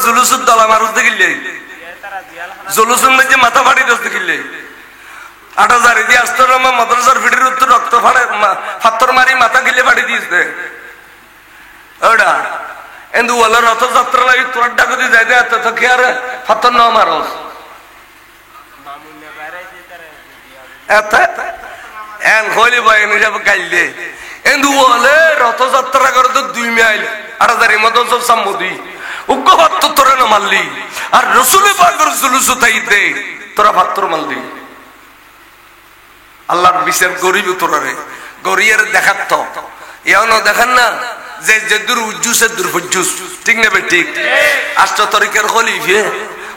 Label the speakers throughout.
Speaker 1: জুলুসুর দলা মানুষ দেখিলে জুলুসুর মধ্যে মাথা ফাটি দোষ দেখিলে ৮,০০০ দিয়ে আসতে মাদ্রাসার ফিটির উত্তর রক্ত ফাড়ে ফাত্তর মারি মাথা গিলে ফাটি দিয়েছে ওটা কিন্তু ওলা রথযাত্রা লাগে তোর ডাকুদি যাই দে তো কি আর ফাত্তর ন মারস হইলি ভাই হিসাবে গাইলে কিন্তু ওলে রথযাত্রা করে তো ২ মাইল ৮,০০০ মতো সব সাম্মদি উগ্র ফাত্তর তোরা না মারলি আর রসুলে পাগর জুলুস তাইতে তোরা ফাত্তর মারলি আল্লাহর বিচার গরিব তোরা রে গরিয়ের দেখাত তো এও দেখেন না যে যেদুর উজ্জুসের দুর্ভুজ্জুস ঠিক নেবে ঠিক ৮ তারিখের খলিফে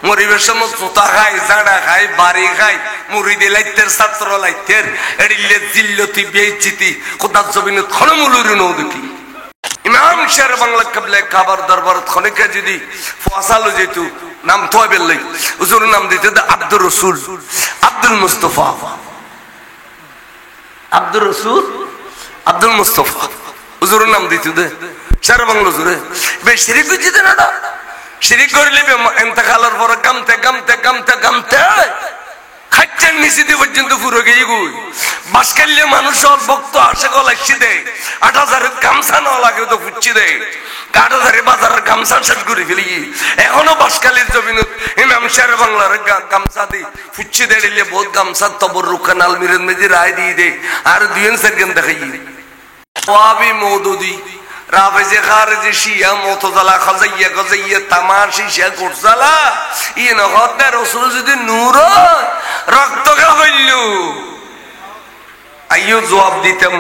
Speaker 1: মরিবের সময় পোতা খায় জাড়া খায় বাড়ি খায় মুরিদে লাইতের ছাত্র লাইতের এডিলে জিল্লতি বেইজ্জতি খোদার জমিনে খনমুলুরি নও দেখি ইমাম শের বাংলা কাবলে কাবার দরবারত খনিকা যদি ফসালো যেতু নাম তোয়াবেল লাই হুজুর নাম দিতে আব্দুর রাসূল আব্দুল মুস্তাফা আব্দুর রাসূল আব্দুল মুস্তাফা হুজুর নাম দিতে দে শের বাংলা হুজুরে বে শিরিক হইছে না শিরিক করলে ইন্তেকালের পর গামতে গামতে গামতে গামতে খাচ্ছেন নিচে পর্যন্ত পুরো গিয়ে গুই বাসকাল্য মানুষ ভক্ত আসে গলাইছি দে ৮,০০০ গামছা না লাগে তো ফুচ্ছি দে ৮,০০০ বাজারের গামছা শেষ করে ফেলি এখনো বাসকালের জমিনত ইমাম শের বাংলার গামছা দি ফুচ্ছি দে দিলে বহুত গামছা তবর রুকান আলমিরের মেজি রায় দিয়ে দে আর ২ সেকেন্ড দেখাই ওয়াবি মওদুদি রাফেজে খারেজে শিয়া মুতজালা খাজাইয়া খাজাইয়া তামাশি শিয়া কুরসালা ইন হদে রাসূল যদি নূর রক্ত খাইলু আইয়ো জবাব দিতাম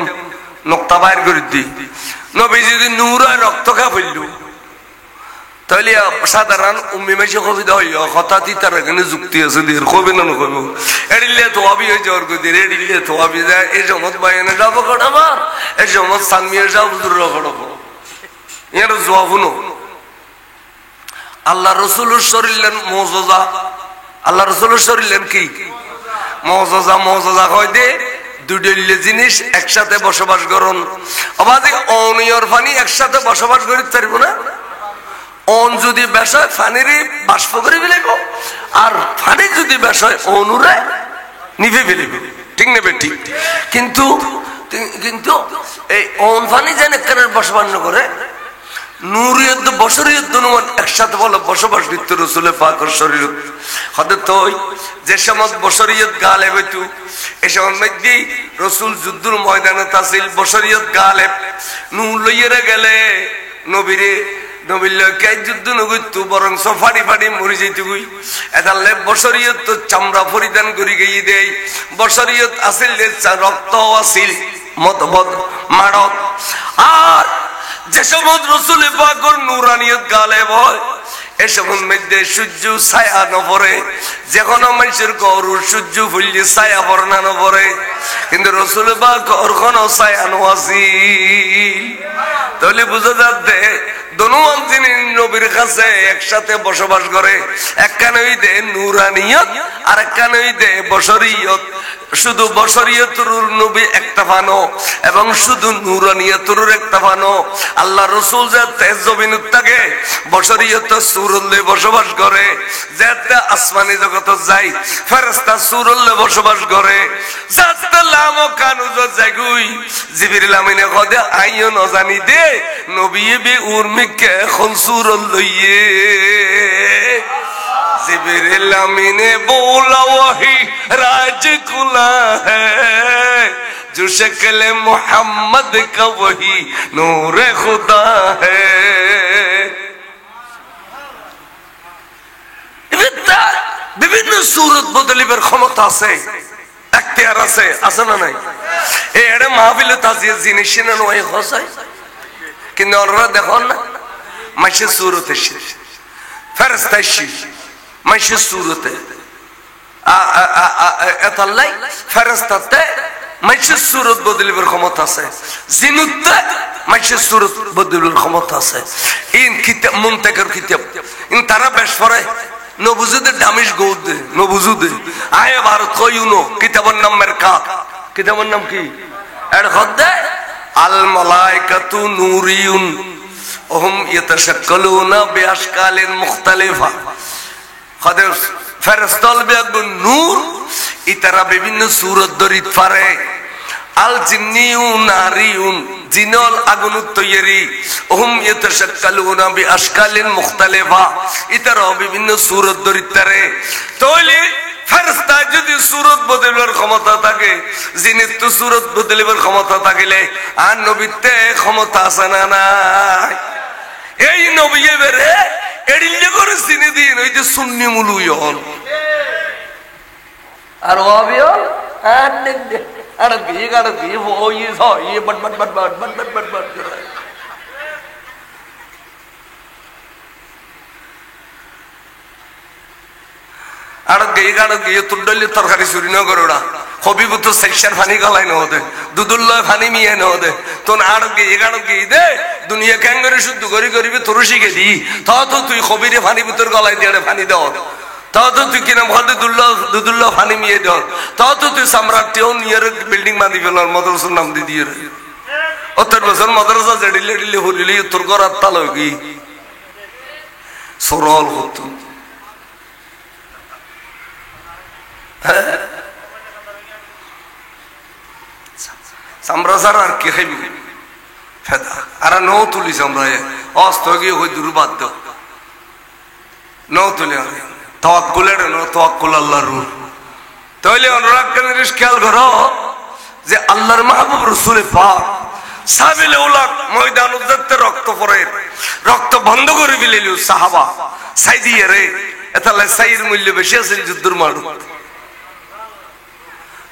Speaker 1: নকতা বাইর করে দি নবী যদি নূর রক্ত খাইলু তাহলে সাধারণ উম্মি মাইশে কবিতা হইয়া হঠাৎই তার এখানে যুক্তি আছে দের কবে না কইব এডিলে তো আবি হই যাওয়ার কই দের এডিলে তো আবি যায় এই জমত বাইনে যাব কড়াবার এই জমত সানমিয়া যাব হুজুর কড়াবো এর জবাব নো আল্লাহ রাসূলের শরীরের মুজিজা আল্লাহ রাসূলের শরীরের কি মুজিজা মুজিজা কই দে দুইটা জিনিস একসাথে বসবাস করুন আবাদে অনিয়র পানি একসাথে বসবাস করিতে পারবো না অন যদি বেশয় ফানিরে বাষ্প করে ফেলিব আর ফানি যদি বেশয় অনুরে নিভে ফেলিব ঠিক নেবে ঠিক কিন্তু কিন্তু এই অন ফানি যেন কেন বসবাস করে নূরিয়ত বশরিয়ত দুনুমান একসাথে বলে বসবাস করতে রাসূলের পাকের শরীয়ত হতে তো যে সময় বশরিয়ত গালেব হইতো এই সময় মধ্যে রাসূল যুদ্ধের ময়দানে তাসিল বশরিয়ত গালেব নূর লইয়া গেলে নবীরে নবিল্লা কে যুদ্ধ নগইতো বরং সফাড়ি ফাড়ি মরি যাইতে গই এদালে বশরিয়ত তো চামড়া পরিধান করি গিয়ে দেই বশরিয়ত আসিল রক্ত আসিল মতবদ মাড়ত আর যে সময় রাসূলের পাকের নূরানিয়ত গালেব হয় এই সময় মধ্যে সূর্য ছায়া ন পড়ে যখন মানুষের গরু সূর্য ফুললে ছায়া পড়ে না পড়ে কিন্তু রাসূলের পাকের কোনো ছায়া ন আসিল তাহলে বুঝা যাচ্ছে দনুমান যিনি নবীর কাছে একসাথে বসবাস করে একখানেই দে নূরানিয়ত আর একখানেই দে বশরিয়ত শুধু বশরিয়তুর নবী একটা ফানো এবং শুধু নূরানিয়তুর একটা ফানো আল্লাহ রাসূল যে তেজ জমিনত থাকে বশরিয়ত সূরুল্লে বসবাস করে যেতে আসমানি জগতে যায় ফেরেশতা সূরুল্লে বসবাস করে যাতে লামো কানুজ জাগুই জিবরিল আমিনে কদে আইও ন জানি দে নবী বি উর্মিকে খনসুরুল লইয়ে जिब्रील ने बोला वही राज खुला है जो शक्ल मोहम्मद का वही नूर खुदा है বিভিন্ন সূরত বদলিবার ক্ষমতা আছে এখতিয়ার আছে আছে না নাই এই এর মাহফিলে তাজিয়া জিনিস না নয় হসাই কিন্তু ওরা দেখুন না মাসে সূরত এসে ফেরেশতা এসে মাসে সূরতে এতাল্লাই ফেরেশতাতে মাসে সূরত বদলিবার ক্ষমতা আছে জিনুতে মাসে সূরত বদলিবার ক্ষমতা আছে ইন কিতাব মুনতাকার কিতাব ইন তারা বেশ পড়ে নবুজুদে দামিশ গৌদ নবুজুদে আয় ভারত কইউনো কিতাবের নাম মেরকাত কিতাবের নাম কি এর হদে আল মালাইকাতু নূরিয়ুন ওহুম ইয়াতাশাক্কালুনা বিআশকালিন মুখতালিফা খদে ফেরেশতাল বিআগুন নূর ইতারা বিভিন্ন সূরত দরিত পারে আল জিন্নিউন নারিউন জিনল আগুন তৈরি ওহুম ইয়াতাশাক্কালুনা বিআশকালিন মুখতালিফা ইতারা বিভিন্ন সূরত দরিত পারে তাহলে ফেরেশতা যদি সূরত বদলার ক্ষমতা থাকে জিনের তো সূরত বদলাবার ক্ষমতা থাকিলে আর নবীতে ক্ষমতা আছে না নাই এই নবী এবারে এড়িলে করে চিনি দিন ওই যে সুন্নি মুলুয়ন আর ওয়াবিও আর কি ওই হয় বট বট বট বট বট বট বট বট আর গিয়ে তুডলি তরকারি চুরি না করে ওরা হবিবুত সেকশন ফানি গলাই না হতে দুদুল্লাহ ফানি মিয়ে না হতে তোন আর গিয়ে দে দুনিয়া ক্যাঙ্গরে শুদ্ধ করিবি তোর শিখে দি তো তুই হবিরে ফানি ভিতর গলাই দিয়ে ফানি দেও তো তুই কিনা ভদে দুদুল্লাহ ফানি মিয়ে দেও তো তুই সম্রাটটিও নিয়ে বিল্ডিং বাঁধি ফেলার মদরসার নাম দিয়ে অত্তর বছর মদরসা জেডিলে ডিলে হলিলে তোর ঘর তাল কি সরল হতো সামরাজার আর কি খাইবি ফেদা আর নৌ তুলিস আমরা অস্ত গিয়ে হই দুর্বাদ্য নৌ তুলি তাওয়াক্কুলের তাওয়াক্কুল আল্লাহর রূহ তাহলে অনুরাগ করে খেয়াল করো যে আল্লাহর মাহবুব রাসূল পাক সাহাবীলে উলাক ময়দান উদ্দতে রক্ত পড়ে রক্ত বন্ধ করে দিলেন সাহাবা সাইদিয়ে রে এতালে সাইর মূল্য বেশি আছে যুদ্ধের মাঠে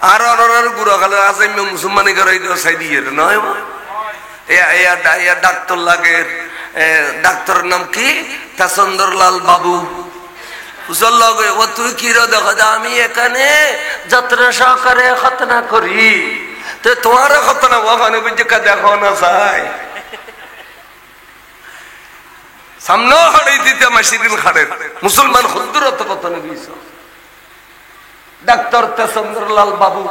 Speaker 1: আর গুড়া খালে আসাই মুসলমানি করাই সাই দিয়ে নয় ডাক্তার লাগে ডাক্তারের নাম কি তাসন্দরলাল বাবু ও তুই কি রে দেখো আমি এখানে যাত্রা সহকারে খতনা করি তো তোমার খতনা ওখানে বুঝে দেখো না চাই সামনে হাড়াই দিতে মাসিদিন খাড়ে মুসলমান হুদ্দুরত খতনা দিয়েছ ডাক্তার তেসন্দরলাল বাবু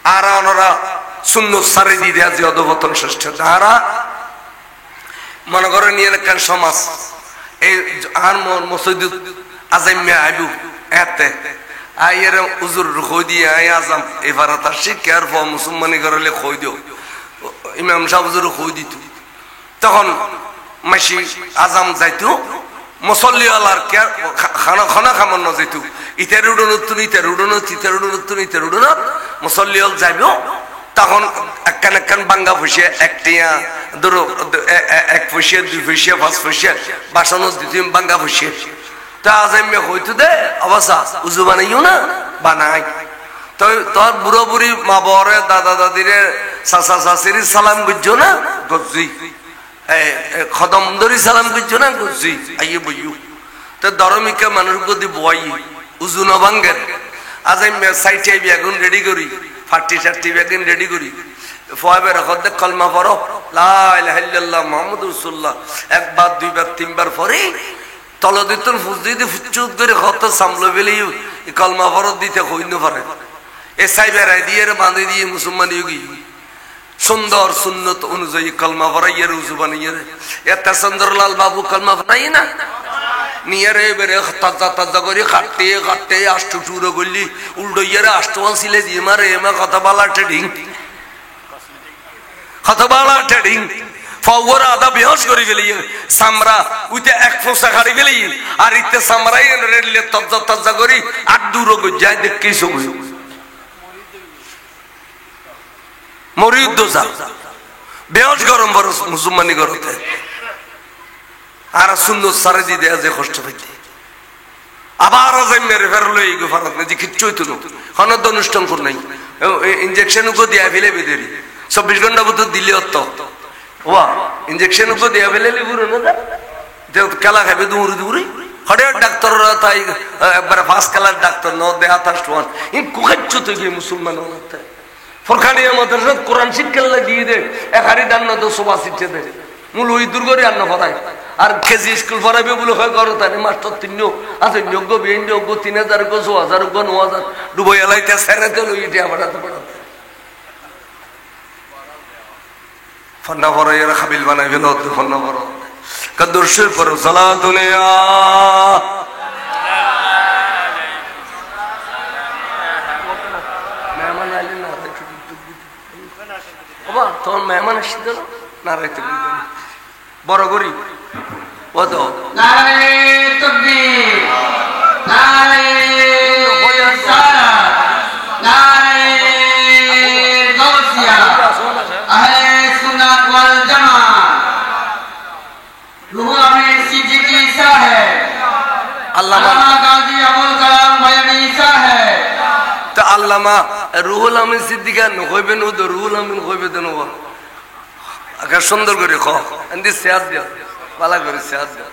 Speaker 1: আর ওনারা শূন্য সারে দিয়ে আজ অধপতন শ্রেষ্ঠ যারা মনে করে নিয়ে রাখেন সমাজ এই আর মসজিদ আজাইমে আইবু এতে আইয়ের উজুর খই দিয়ে আই আজাম এবার তার শিক্ষার পর মুসলমানি করলে খই দিও ইমাম সাহেব হুজুর খই দিত তখন মাসি আজাম যাইতো মুসল্লি আলার খানা খামানো যেত ইটার উড়নতুন ইটার উড়নত ইটার উড়নতুন ইটার উড়নত মুসল্লি হল যাইব তখন একখান বাঙ্গা ফুসিয়া একটিয়া ধরো এক ফুসিয়া দুই ফুসিয়া পাঁচ ফুসিয়া বাসন দিতে বাঙ্গা ফুসিয়া তা আজাইমে হইতো দে অবস্থা উজু বানাইও না বানাই তো তোর বুড়ো বুড়ি মা বরে দাদা দাদিরে চাচা চাচির সালাম বুঝছো না গজি খদম ধরি সালাম করছো না করছি আইয়ে বইও তো ধর্মিকা মানুষ গদি বই উজু ন ভাঙ্গের আজ আমি সাইটে বেগুন রেডি করি ফাটি সাটি বেগুন রেডি করি ফয়েবের হদ্দে কলমা পড়ো লা ইলাহা ইল্লাল্লাহ মুহাম্মাদুর রাসূলুল্লাহ একবার দুইবার তিনবার পরে তল দিতুন ফুজ দিতে ফুচুত করে কত সামলো বেলি কলমা পড়ো দিতে কইন পারে এ সাইবের দিয়ে বাঁধে দিয়ে মুসলমান ইউগি সুন্দর সুন্নত অনুযায়ী কলমা পড়াইয়ের উজু বানিয়ে এত সুন্দরলাল বাবু কলমা পড়াই না নিয়ে রে বেড়ে তাজা তাজা করে কাটতে কাটতে আষ্টু টুরো করলি উল্টো ইয়েরে আষ্টমান সিলে দিয়ে মারে এমা কথা বালা ট্রেডিং কথা বালা ট্রেডিং ফওর আদা বেহস করে গেলি সামরা উইতে এক ফোসা খাড়ি গেলি আর ইতে সামরাই রেডলে তাজা তাজা করি আর দূর যায় দেখি সবই মরিদ যা বেহস গরম বড় মুসলমানি করতে আর সুন্দর সারে দিয়ে দেয়া যে কষ্ট পাইতে আবার মেরে ফেরলো এই গোফারত না যে কিচ্ছু হইতো না হনদ অনুষ্ঠান কর নাই ইঞ্জেকশন উকো দিয়া ফেলে বেদেরি 24 ঘন্টা ভিতর দিলে অত ওয়া ইঞ্জেকশন উকো দিয়া ফেলে লিবুর না যে কালা খাবে দূর দূরে হড়ে ডাক্তাররা তাই একবার ফার্স্ট কালার ডাক্তার ন দেয়া ফার্স্ট ওয়ান ই কুখাচ্ছো তো কি মুসলমান হতে ফরখানিয়া মাদ্রাসা কোরআন শিক্ষা লাগিয়ে দে একারি দান না তো সবা শিখছে দে মূল ওই দুর্গরে আন্ন পড়ায় আর কেজি স্কুল পড়াবে বলে হয় করো তাই মাস্টার তিনও আছে যোগ্য বিহীন যোগ্য 3000 গো 6000 গো 9000 ডুবই এলাইতে সেরেতে লইতে পড়াতে পড়াতে ফন্না পড়ো এর খাবিল বানাই ফেলো ফন্না পড়ো কদরশে পড়ো সালাতুন ইয়া মেহমান আইলেন না বাবা তোর মেহমান আসছে না রাইতে বড় করি ও তো
Speaker 2: নারে তাকবীর নারে রিসালাত নারে গাউসিয়া আহলে সুন্নাত ওয়াল জামাত রুহুল আমিন সিদ্দিকী সাহেব আল্লামা গাজী আবুল কালাম বয়ানী সাহেব
Speaker 1: তো আল্লামা রুহুল আমিন সিদ্দিকা নকইবেন ও রুহুল আমিন কইবে দেন ও আগে সুন্দর করে খ এন্দি সিয়াদ দিও বালা করে সিয়াদ দিও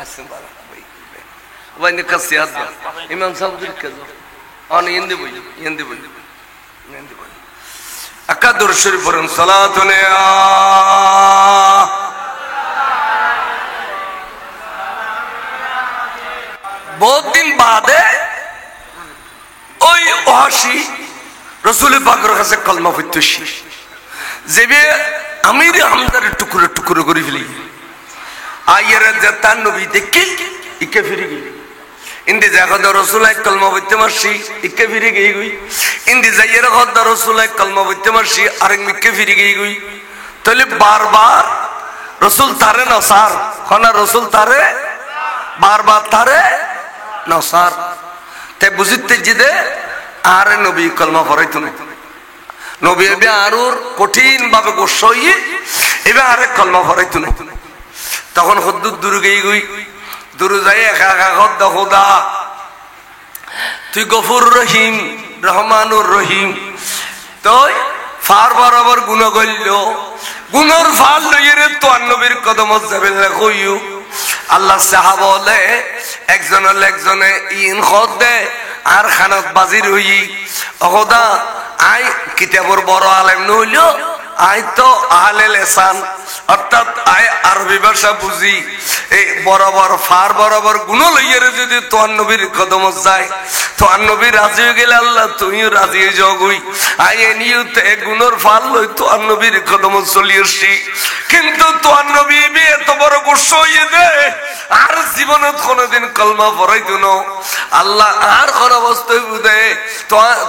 Speaker 1: আসেন বালা ভাই নিকা সিয়াদ দিও ইমাম সাহেব দিকে যাও অন ইন্দি বই আকা দরুদ শরীফ পড়ুন সালাতুন ইয়া बहुत दिन बाद ওই ওয়াসি রাসূল পাকের কাছে কলমা পড়তেছি যেবে আমির হামদার টুকরো টুকরো করে ফেলি আয়ের যে তার নবী দেখি ইকে ফিরে গই ইন্দি জায়গা রাসূল কলমা পড়তে মারছি ইকে ফিরে গই ইন্দি যাইয়ের কথা রাসূল কলমা পড়তে মারছি আরেক মিকে ফিরে গই তাহলে বারবার রাসূল তারে নসার খানা রাসূল তারে বারবার তারে নসার তে বুঝিতে জিদে আর নবী কলমা পড়াইতো না নবী এবে আরুর কঠিন ভাবে গোস্ব হইয়ে এবে আরে কলমা পড়াইতো না তখন হদ্দুর দূরে গই দূরে যাই একা একা খদ্দা খোদা তুই গফুর রহিম রহমানুর রহিম তুই ফার বরাবর গুণ গল্য গুণর ফাল লইয়ে রে তো নবীর কদম যাবে কইও আল্লাহ সাহাবা বলে একজনে ইন খদ দে আর খানত বাজির হই অহদা আই কিতাবর বড় আলেম নইলো আই তো আহলে লেসান অর্থাৎ আই আরবি ভাষা বুঝি এই বরাবর ফার বরাবর গুণ লইয়ে যদি তোর নবীর কদম যায় তোর নবী রাজি হয়ে গেলে আল্লাহ তুমিও রাজি হয়ে যাও গই আই এনিও তে গুণর ফাল লই তোর নবীর কদম চলিয়েছি কিন্তু তোর নবী এত বড় গোস্ব হইয়ে দে আর জীবনত কোনদিন কলমা পড়াইতো না আল্লাহ আর কোন অবস্থায় বুঝে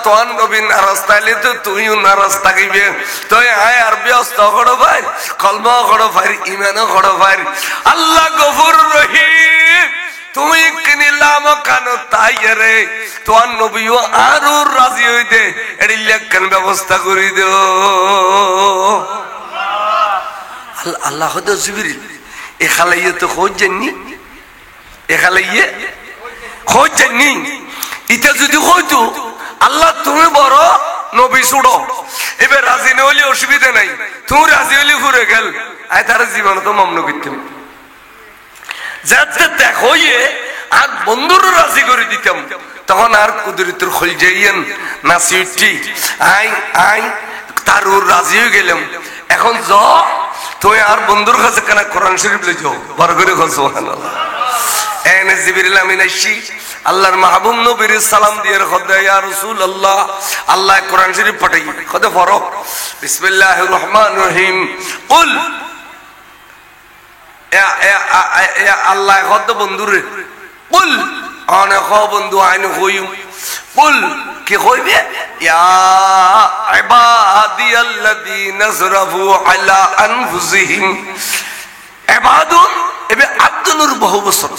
Speaker 1: তোর নবী নারাজ তাইলে তো তুইও নারাজ থাকিবে তুই আয় আর ব্যস্ত করো ভাই কলমা করো ভাই ইমানও করো ভাই আল্লাহ গফুর রহিম তুমি কিনিলাম কেন তাই রে তোর নবীও আরো রাজি হইতে এর লেখান ব্যবস্থা করে দিও আল্লাহ হয়তো জিবরিল এখালাইয়ে তো খোঁজ জানি এখালাইয়ে খোঁজ জানি এটা যদি হইতো আল্লাহ তুমি বড় নবী ছুড়ো এবার রাজি না হলে অসুবিধা নাই তুমি রাজি হলে ঘুরে গেল আয় তার জীবন তো মামন করতাম যাতে দেখো আর বন্ধুর রাজি করে দিতাম তখন আর কুদরতের খোল যাইয়েন নাচি উঠি আই আই তার রাজি হয়ে গেলাম এখন য তুই আর বন্ধুর কাছে কেন কোরআন শরীফ লই যাও বড় করে কল সুবহানাল্লাহ এনে জিবরিল আমিন আইছি আল্লাহর মাহবুব নবীর সালাম দিয়ে খোদা ইয়া রাসূলুল্লাহ আল্লাহ কোরআন শরীফ পাঠাই খোদা পড়ো বিসমিল্লাহির রহমানির রহিম কুল ইয়া আল্লাহ খোদা বন্ধুরে কুল আনা খো বন্ধু আইন কইউ কুল কি কইবে ইয়া ইবাদিয়াল্লাযীনা আসরাফু আলা আনফুসিহিম ইবাদুন এবে আব্দুনুর বহু বছর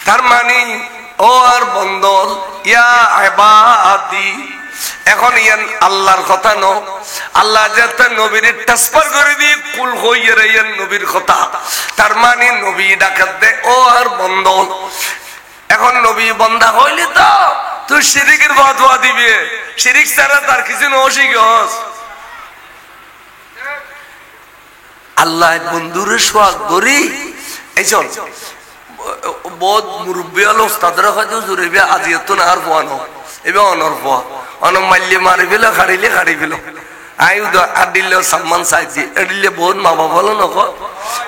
Speaker 1: তার মানে ও আর বন্দল ইয়া ইবাদি এখন ইয়ান আল্লাহর কথা ন আল্লাহ যাতে নবীর ট্রান্সফার করে দিয়ে কুল হইয়ে ইয়ান নবীর কথা তার মানে নবী ডাকাত দে ও আর বন্দল এখন নবী বন্দা হইলি তো তুই শিরিকের ফতোয়া দিবে শিরিক ছাড়া তার কিছু নশিগস আল্লাহ বন্ধুরে সোয়াগ করি এই চল বহুত মুরব্বী হল ওস্তাদরা হয়তো জুড়ে আজিয়ত না আর পোয়ানো এবার অনর পোয়া অন মাল্যে মারি ফেল খাড়িলে খাড়ি ফেল আই আর দিলে সম্মান চাইছি এদিলে বহুত মা বাবা হলো নখ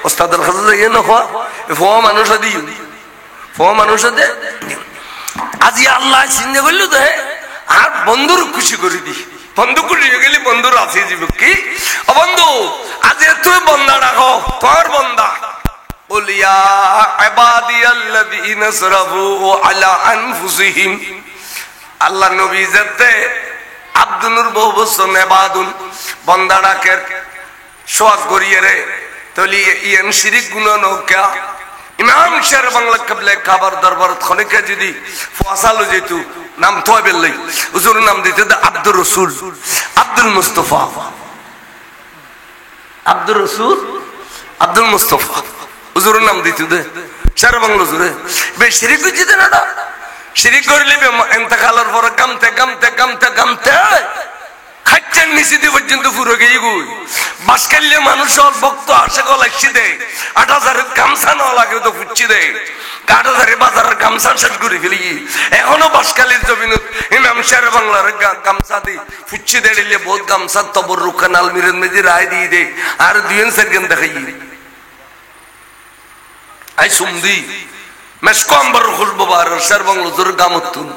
Speaker 1: ওস্তাদের কাছে যাইয়ে নখ ফোয়া মানুষ দিই ফোয়া মানুষ দে আজি আল্লাহ চিন্তা করলো তো আর বন্ধুর খুশি করে দি বন্ধু কুড়িয়ে গেলি বন্ধুর আছে জীব কি ও বন্ধু আজ তুই বন্দা ডাকো তোর বন্দা বলিয়া ইবাদিয়াল্লাযীনা আসরাফু আলা আনফুসিহিম আল্লাহ নবী যেতে আব্দুনুর বহু বছর নেবাদুন বন্দা ডাকের সোয়াগ করিয়ে রে তলি ইয়ান শিরিক গুনাহ নৌকা ইমাম শের বাংলা কবলে কাবার দরবার খনিকে যদি ফসালো যেতু নাম তোয় বেললাই হুজুর নাম দিতে আব্দুর রাসূল আব্দুল মুস্তাফা আব্দুর রাসূল আব্দুল মুস্তাফা হুজুর নাম দিতে দে শের বাংলা হুজুরে বে শিরিক জিতে না শিরিক করলে ইন্তেকালের পর কামতে কামতে কামতে কামতে খাচ্ছেন নিচে পর্যন্ত পুরো গিয়ে গুই বাসকাল্লে মানুষ ভক্ত আসে গলাচ্ছি দে ৮,০০০ গামছা না লাগে তো ফুচ্ছি দে ৮,০০০ বাজারের গামছা শেষ করে ফেলি এখনো বাসকালির জমিনত ইমাম শের বাংলার গামছা দি ফুচ্ছি দে দিলে বহুত গামছা তবর রুখান আলমিরের মেজি রায় দিয়ে দে আর ২ সেকেন্ড দেখাই আই সুমদি মেসকো আম্বার খুলবো বার শের বাংলা জোর গামতুন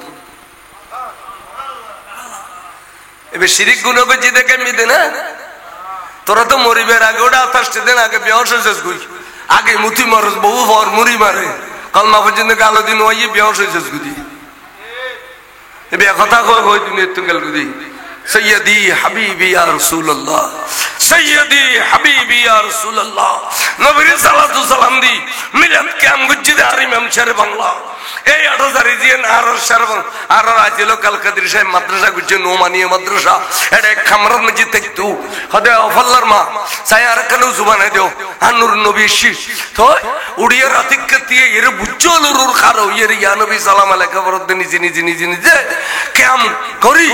Speaker 1: এবার শিরিক গুণবে যে দেখে মিদে না তোরা তো মরিবের আগে ওটা ২৮ দিন আগে বেহস হয়েছিস গুই আগে মুতি মরস বহু পর মুড়ি মারে কলমা পর্যন্ত গালো দিন ওই বেহস হয়েছিস গুদি এবার কথা কয় হই তুমি একটু গেল গুদি সৈয়দি হাবিবি ইয়া রাসূলুল্লাহ সৈয়দি হাবিবি ইয়া রাসূলুল্লাহ নবীর সালাতু সালাম দি মিলাদ কাম গুজি দে আর ইমাম শের বাংলা এই ৮,০০০ জিন আর শের আর আজিল কালকাদির সাহেব মাদ্রাসা গুজি নোমানিয়া মাদ্রাসা এটা খামরাত মসজিদ দেখতু হদে অফল্লার মা সায়ার কানু জুবানে দিও আনুর নবী শি তো উড়িয়া রাতিক দিয়ে এর বুজ্জলুর খারো এর ইয়া নবী সালাম আলাইকা বরদ নিজে নিজে নিজে নিজে কাম করি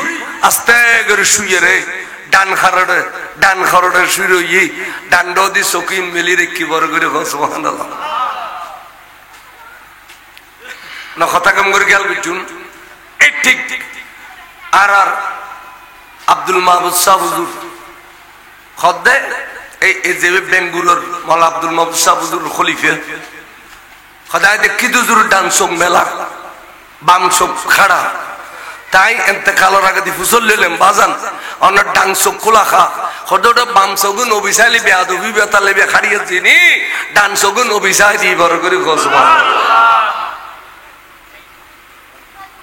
Speaker 1: আস্তে করে শুয়ে রে ডান খারড়ে শুয়ে রই ডান্ড দি সকিন মেলি রেখি বড় করে সুবহানাল্লাহ না কথা কম করে গেল বুঝুন এই ঠিক আর আব্দুল মাহবুব শাহ হুজুর খদ্দে এই যে বেঙ্গুলোর মাওলানা আব্দুল মাহবুব শাহ হুজুর খলিফা খদায় দেখি হুজুর ডান চোখ মেলা বাম চোখ খাড়া তাই ইন্তেকালের আগে দি ফুসল লইলেন বাজান অন্য ডাং চোখ খোলা খা হদোটা বাম চোখ নবী চাইলে বেয়াদবি বেতালে বে খাড়িয়ে চিনি ডান চোখ নবী চাই দি বড় করে ঘোষবা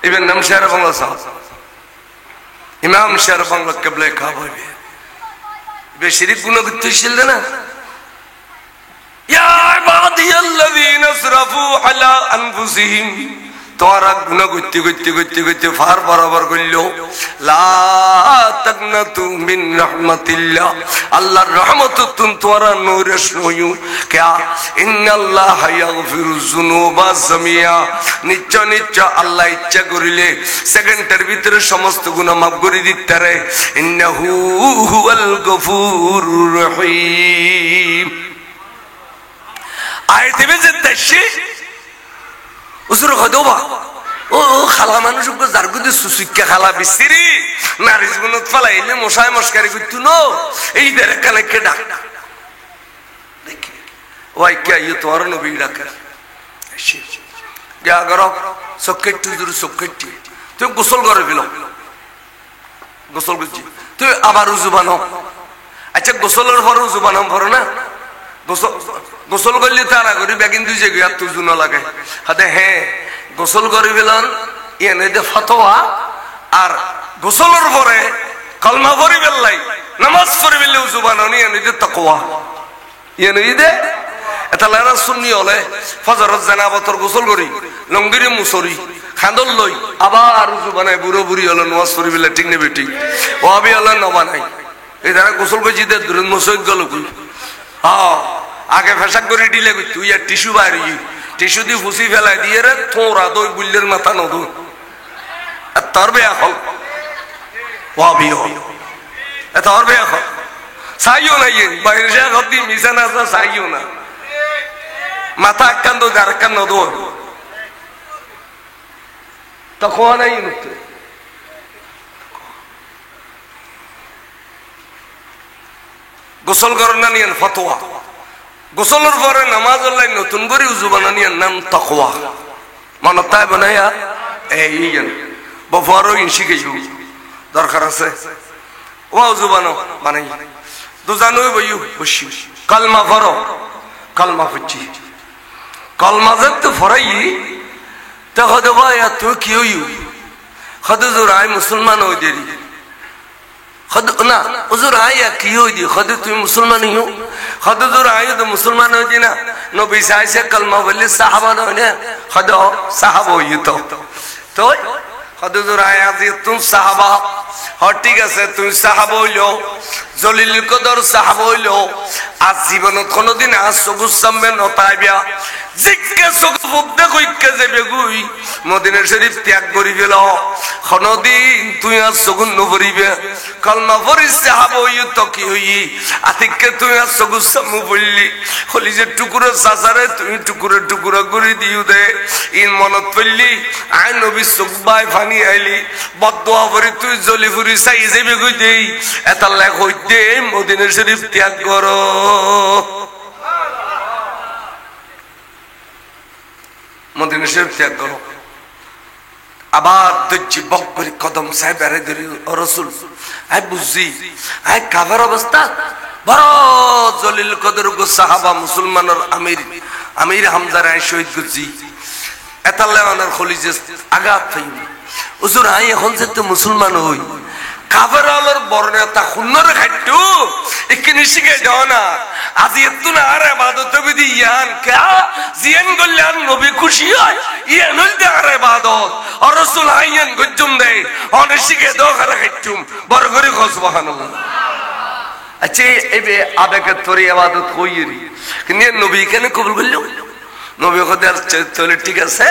Speaker 1: ইবেন নাম শের বাংলা সাহেব ইমাম শের বাংলা কেবলে খাওয়াবে বে শিরিক গুনাহ করতে ছিল না ইয়া ইবাদিয়াল্লাযীনা আসরাফু আলা আনফুসিহিম তোরা গুনাহ করতে করতে করতে করতে ফার বরাবর কইলো লা তাকনাতু মিন রাহমাতিল্লাহ আল্লাহর রহমত তুম তোরা নূরে শুয়ু কিয়া ইন্নাল্লাহা ইয়াগফিরুয যুনুবা জামিয়া নিশ্চয় নিশ্চয় আল্লাহ ইচ্ছা করিলে সেকেন্ডের ভিতরে সমস্ত গুনাহ মাফ করে দিতে পারে ইন্নাহু হুয়াল গফুরুর রহিম আয়াতে বেজে দেশে উসুর হদবা ও খালা মানুষ যার গুদি সুসুক্কা খালা বিসিরি নারিজ গুনত ফালাইলে মশায় মস্কারি করতু ন এই বেরে কানেকে ডাক দেখি ওই কে ইয়ে তোমার নবী ডাকে যা করো সকেটটি দূর সকেটটি তুই গোসল করে ফেল গোসল করছি তুই আবার উজু বানাও আচ্ছা গোসলের পর উজু বানাও পর না গোসল করলে তারা করি বেগিন দুই জায়গায় তুই জুনো লাগে হাতে হ্যাঁ গোসল করি বেলান ইয়ে ফতোয়া আর গোসলের পরে কলমা পড়ি বেললাই নামাজ পড়ি বেললে উজু বানানি এনে তাকওয়া ইয়ে দে এটা লারা সুন্নি হলে ফজরত জানাবতর গোসল করি লঙ্গিরি মুসরি খান্দল লই আবার উজু বানাই বুড়ো বুড়ি হলো নামাজ পড়ি বেলে ঠিক নেবে ঠিক ওয়াবি হলে ন বানাই এই দ্বারা গোসল করছি দুরুদ মসজিদ গেল কই হ্যাঁ আগে ফেসাক করে দিলে তুই আর টিস্যু বাইরে টিস্যু দিয়ে ফুসি ফেলাই দিয়ে রে তোরা দই বুল্লের মাথা নদু তোর বেয়া হল ওয়াবি হল তোর বেয়া হল চাইও না ইয়ে বাইরে যা হতি মিশানা চাইও না মাথা একখান দো যার একখান নদু তখন নাই গোসল করেন না নিয়েন ফতোয়া গোসলের পরে নামাজ আল্লাহ নতুন করে উজু বানানিয়ার নাম তাকওয়া মানে তাই বানাইয়া এই বফারও শিখে দরকার আছে ওয়াজু বানাই দুজানো বইও বসি কালমা পড়ো কালমা পড়ছি কালমা তো ফরাই তো হদে ভাই তুই কি হইও হদে জোর আই মুসলমান হই দেরি হদ না হুজুর আয়া কি হই দি হদে তুই মুসলমান হইও হদে জোর আই তো মুসলমান হই দি না নবী সাইসে কালমা বললে সাহাবা না হদ সাহাবা হই তো হদে জোর আয়া যে তুই সাহাবা ঠিক আছে তুই সাহাবা হইলো জলিল কদর সাহাবা হইলো আজ জীবনত কোনদিন আজ সবুজ সামনে নতাইবিয়া জিজ্ঞে সবুদ্দে কইকে যাবে গুই মদিনা শরীফ ত্যাগ করি গেল কোনদিন তুই আজ সগুন নভরিবে কালমা পড়ি সাহাবা হই তো কি হই আতিককে তুই আজ সবুজ সামু বললি হলি যে টুকুরো সাসারে তুই টুকুরো টুকুরো করে দিও দে ইন মনত পড়লি আই নবী সুকবাই ফানি আইলি বদদুয়া করি তুই জলি ফুরি চাই যাবে গুই দেই এটা লেখ হইতে মদিনা শরীফ ত্যাগ করো মদিনা শরীফ ত্যাগ করো আবার দজ্জি বক করে কদম সাহেব আরে ধরি রাসূল আই বুঝি আই কাভার অবস্থা বড় জলিল কদর গো সাহাবা মুসলমানের আমির হামজার আই শহীদ গুজি এতালে ওনার খলিজে আঘাত হই হুজুর আই এখন যে তো মুসলমান হই কাভার আলোর বর্ণতা খুন্নর খাইটু এখানে শিখে যাও না আজি এত না আর ইবাদত বিধি ইয়ান কা জিয়ান গল্লান নবী খুশি হয় ইয়ান হইতে আর ইবাদত আর রাসূল আইয়ান গজুম দেয় অনে শিখে দাও খারা খাইটুম বড় করে সুবহানাল্লাহ আচ্ছা এবে আবেগে তোর ইবাদত কইরি কিন্তু নবী কেন কবুল করলো নবী খোদার চলে ঠিক আছে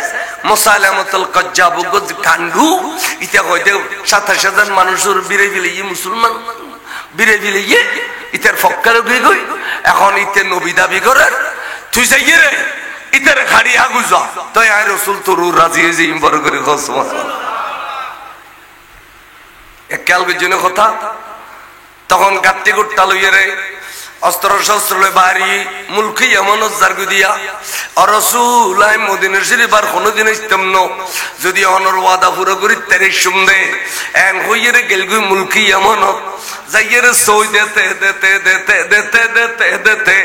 Speaker 1: মুসালামাতুল কাজ্জাব গজ কান্ডু ইতা কইতে ২৭,০০০ মানুষের বিরে বিলে মুসলমান বিরে বিলে ইতার ফক্কার গই এখন ইতে নবী দাবি করে তুই যাই রে ইতার খাড়ি আগু যা তাই আর রাসূল তোর রাজি হয়ে যাই বড় করে সুবহানাল্লাহ এক কালবের জন্য কথা তখন গাত্তি গুট্টা লইয়ে রে অস্ত্র শস্ত্র বাড়ি মুলকি এমন জারগু দিয়া আর রাসূল আই মদিনা শরীফ আর কোনদিন ইসলাম ন যদি অনর ওয়াদা পুরো করি তেরে শুনদে এন হইরে গেলগু মুলকি এমন যাইরে সই দিতে দিতে দিতে দিতে দিতে দিতে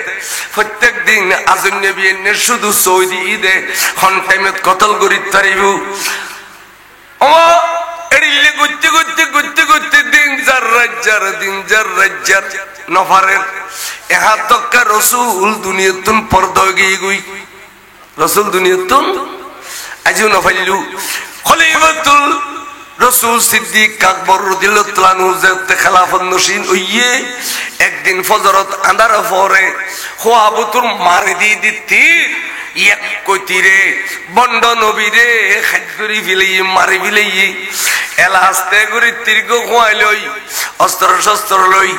Speaker 1: প্রত্যেক দিন আজন নবী এনে শুধু সই দি দে হন টাইমে কতল করি তারিবু ও এরিলে গুত্তি গুত্তি গুত্তি গুত্তি দিন যার রাজ্জার নফারের এহাতকা রাসূল দুনিয়াতুন পর্দা গই গই রাসূল দুনিয়াতুন আজু নফাইলু খলিফাতুল রাসূল সিদ্দিক আকবর রাদিয়াল্লাহু তাআলা আনহু যে খেলাফত নশীন হইয়ে একদিন ফজরত আন্ধার পরে খোয়াবতুর মারি দিতি এক কইতিরে বন্ড নবীরে খাদ্যরি ফিলাই মারি ফিলাই এলাস্তে করে তীর্ঘ খোয়াই লই অস্ত্র শস্ত্র লই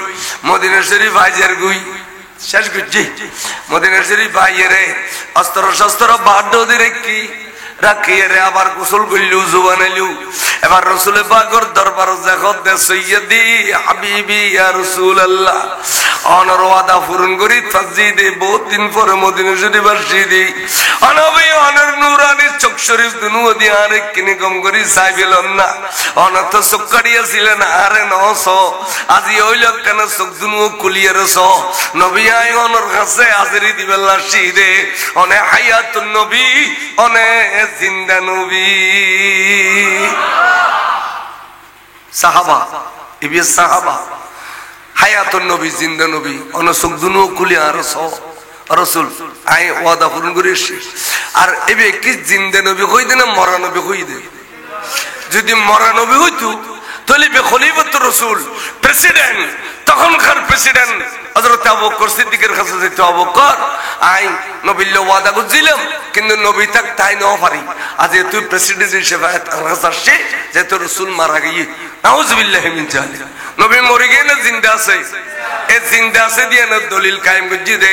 Speaker 1: মদিনা শরীফ হাজার গুই শেষ করছি মদিনা শরীফ বাইরে অস্ত্র শস্ত্র বাধ্য দিয়ে রাখিয়ে রে আবার গোসল করলু জুবানাইলু এবার রাসূলের পাকের দরবার যখন দে সৈয়দি হাবিবি ইয়া রাসূলুল্লাহ অনর ওয়াদা পূরণ করি তাসজিদে বহুত দিন পরে মদিনা শরীফ আসি দি অনবী অনর নূরানি চোখ শরীফ দুনু দিয়ে আরে কিনে কম করি চাইবেন না অনত চোখ কাটিয়া ছিলেন আরে নস আজি হইল কেন চোখ দুনু খুলিয়ে রস নবী আই অনর কাছে হাজিরি দিবেন লাসি দে অনে হায়াতুন নবী অনে জিন্দা নবী সাহাবা ইবি সাহাবা হায়াতুন নবী জিন্দা নবী অনসুক দুনু খুলি আর রাসূল আই ওয়াদা পূরণ করেছি আর এবে কি জিন্দা নবী কই দেনা মরা নবী কই দে যদি মরা নবী হইতো তাহলে বে খলিফাতুর রাসূল প্রেসিডেন্ট তখনকার প্রেসিডেন্ট হযরত আবু বকর সিদ্দিকের কাছে যেত আবু বকর আই নবীর ওয়াদা করছিলাম কিন্তু নবী তাক তাই নাও পারি আজ তুই প্রেসিডেন্ট হিসেবে আসছে যে তোর রাসূল মারা গিয়ে নাউযুবিল্লাহি মিন জালিক নবী মরে গিয়ে না জিন্দা আছে এই জিন্দা আছে দিয়ে না দলিল কায়েম করছি দে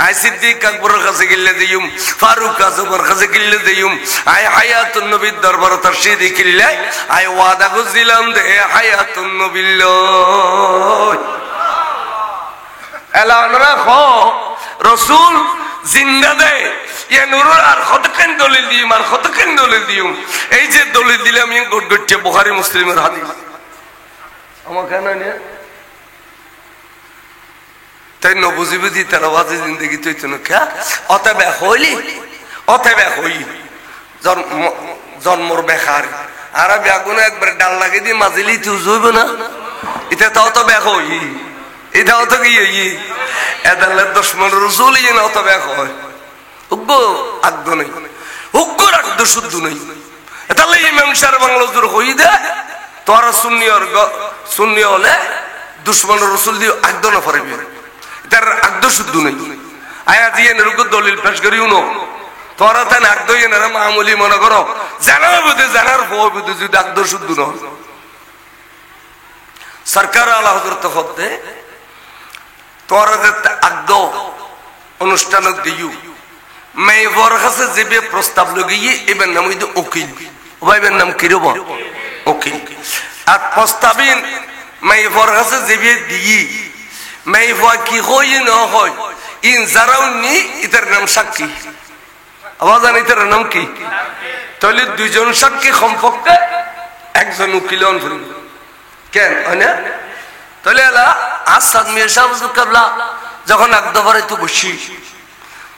Speaker 1: আই সিদ্দিক আকবরের কাছে গিলে দিউম ফারুক আজমের কাছে গিলে দিউম আই হায়াতুন নবীর দরবার তারশিদ কিল্লে আই ওয়াদা করছিলাম দে হায়াতুন নবিল্লাহ এলান রাখো রাসূল জিন্দা দে ইয়া নুরুল আর কতক্ষণ দলিল দিউম আর কতক্ষণ দলিল দিউম এই যে দলিল দিলাম এই গড়গড়ছে বুখারী মুসলিমের হাদিস আমার কেন না তাই নবুঝি বুঝি তার বাজে জিন্দগি তুই তো না অতবে হই জন্মর বেকার আর বেগুন একবার ডাল লাগিয়ে দিয়ে মাঝিলি তুই জইব না এটা তাও তো ব্যাগ হই এটাও তো কি এদালের দুশমন রসুল না অত ব্যাগ হয় উগ্র আগ্ধ নেই উগ্র আগ্ধ শুদ্ধ নেই তাহলে ইমাম সাহেব বাংলা জোর হই দে তোরা শূন্য হলে দুশ্মন রসুল দিয়ে আগ্ধ না পারবি তার আগ্ধ শুদ্ধ নেই আয়া দিয়ে এরকম দলিল পেশ করিও না তোরা তাই আগ্ধ এনারা মামুলি মনে করো জানার বুঝে জানার ভয় বুঝে যদি আগ্ধ শুদ্ধ না সরকার আলা হজরত হতে তোরা আগ্ধ অনুষ্ঠান দিও মেয়ের কাছে যে প্রস্তাব লগিয়ে এবার নাম হইতো উকিল ভাইবের নাম কি রব উকিল আর প্রস্তাবিন মেয়ের কাছে যে দিয়ে মেয়ে কি হয় না হয় ইন যারাও নি ইতার নাম সাক্ষী আওয়াজ আন ইতার নাম কি তাহলে দুইজন সাক্ষী সম্পর্কে একজন উকিল কেন হয় না তাহলে এলা আসাদ মিয়া সাহেব কাবলা যখন একদফারে তো বসি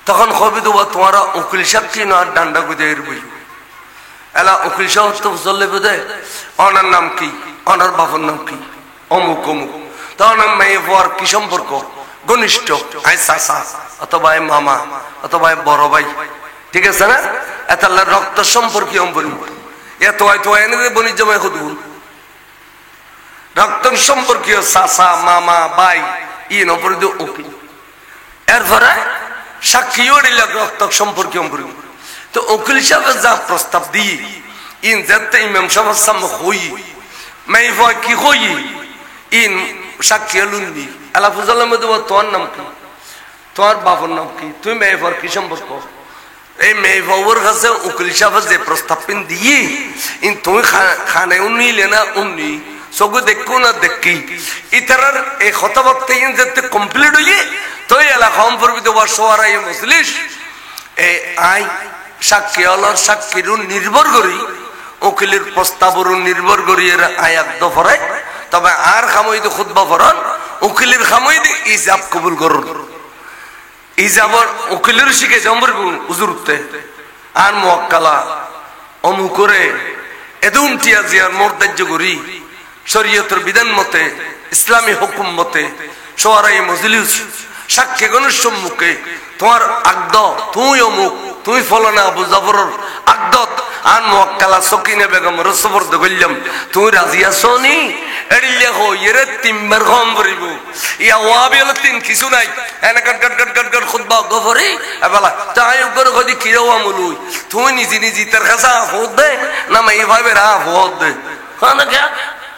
Speaker 1: তখন কবি দেবো তোমারা উকিল সাক্ষী না ডান্ডা গুজে বই এলা উকিল সাহেব তো চললে বোধ অনার নাম কি অনার বাবার নাম কি অমুক অমুক তখন মেয়ে হওয়ার কি সম্পর্ক ঘনিষ্ঠ আই চাচা অথবা মামা অথবা বড় ভাই ঠিক আছে না এত রক্ত সম্পর্কীয় এত হয়তো এনে বণিজ্য মায় খুদবুল রক্ত সম্পর্কীয় চাচা মামা ভাই ইন অপরিদ উকিল এরপরে সাক্ষীও রক্ত সম্পর্কীয় তো উকিল হিসাবে যা প্রস্তাব দিয়ে ইন যাতে ইমাম সাহেবের সামনে হই মেয়ে ভয় কি হই ইন সাক্ষী লুন্দি আল্লাহ ফুজাল্লাহ মধ্যে তোমার নাম কি তোমার বাবার নাম কি তুমি মেয়ে ভর কি সম্পর্ক এই মেয়ে বাবুর কাছে উকিল হিসাবে যে প্রস্তাব পিন দিয়ে ইন তুমি খানে উন্নিলে না উন্নি সগু দেখো না দেখি ইতারার এই কথাবার্তা ইন যাতে কমপ্লিট হইয়ে তো এলাকা সম্পর্কিত বা সোয়ারাই মজলিস এই আই সাক্ষী হলার সাক্ষীর নির্ভর করি উকিলের প্রস্তাবের নির্ভর করি এর আয়াত দফরায় তবে আর খামইতে খুতবা ফরান উকিলের খামইতে ইজাব কবুল করুন ইজাবর উকিলের শিখে জম্বর হুজুরতে আর মুয়াক্কালা অমুকরে এদুম তিয়াজিয়ার মর্দাজ্য করি শরীয়তের বিধান মতে ইসলামী হুকুম মতে সোয়ারাই মজলিস সাক্ষী গণের সম্মুখে তোমার আগদ তুই অমুক তুই ফলনা আবু জাফরের আগদত আর মুয়াক্কালা সকিনা বেগম রসবর্দ কইলাম তুই রাজি আছো নি এড়িলে হইরে তিনবার কম করিব ইয়া ওয়াবিল তিন কিছু নাই এনে গট গট গট গট গট খুতবা গফরি এবালা তাই উপর কদি কিরওয়া মুলুই তুই নিজে নিজে তার কাছে হদ দে না এইভাবে রা হদ দে খানা কে